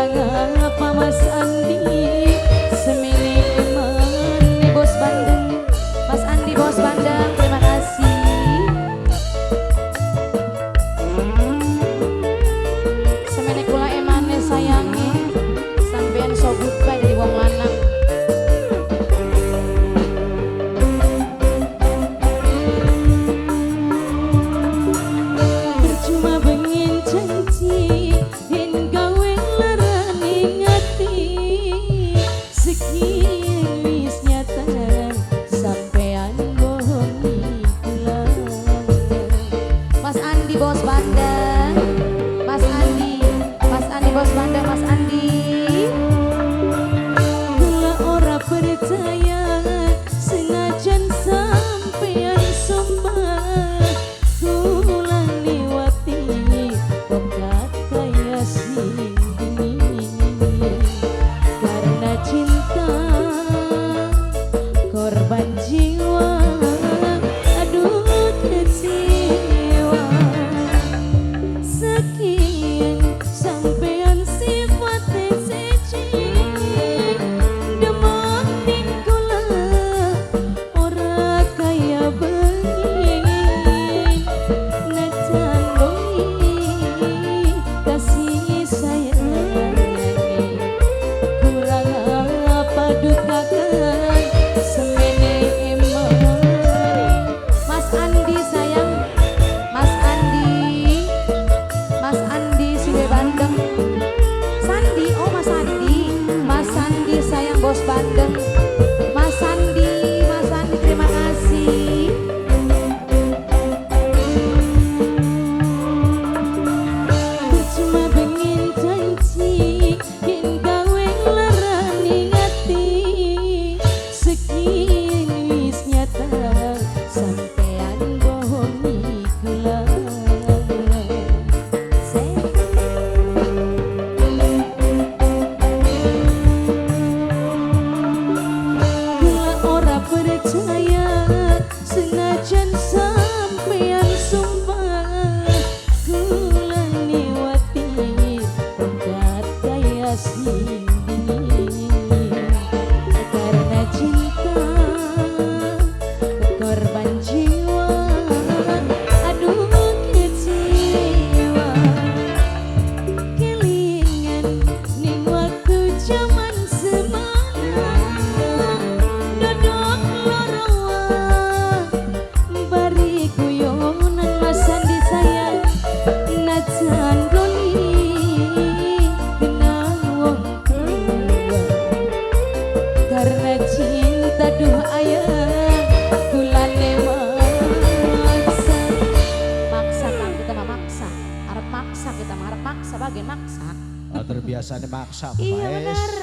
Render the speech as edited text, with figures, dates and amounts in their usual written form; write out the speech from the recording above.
kurang apa Mas Andi semini eman nih bos Bandeng. Mas Andi bos Bandeng, terima kasih. Semini kula emane sayangi sampean sobut bae dari wong lanang. Percuma bengin janji yen gawe larani ngati sekian wis nyata sampean bohongi kula. Mas Andi bos Bandeng, Mas Andi bos Bandeng, Mas Andi. Kula ora percaya senajan sampean sumpah kula liwati pengkat kaya sini karena cinta korban jiwa. Aduh kecewa sekian sampean sifatnya seci demam kula ora kaya bengin najan beli kasih sayang kurang apa dukakan semene emang. Mas Andi sayang, Mas Andi suwe Bandeng. Sandi, oh Mas Andi sayang bos Bandeng. Mas Andi terima kasih. Percuma bengin janji yen gawe larani ngati sekian wis nyata sampean bohongi kula. Kula ora percaya senajan sampean sumpah kula liwati pengkat kaya sini karena cinta korban jiwa. Aduh kecewa kelingan ning waktu zaman semangat dodok loroa bari guyonan Mas Andi sayang najan goli kenang wong tua karena cinta duh ayah kulane maksa Kang, kita mah maksa arep maksa, kita mah arep maksa bagian maksa. Terbiasa nih maksa Iya pemaes. benar.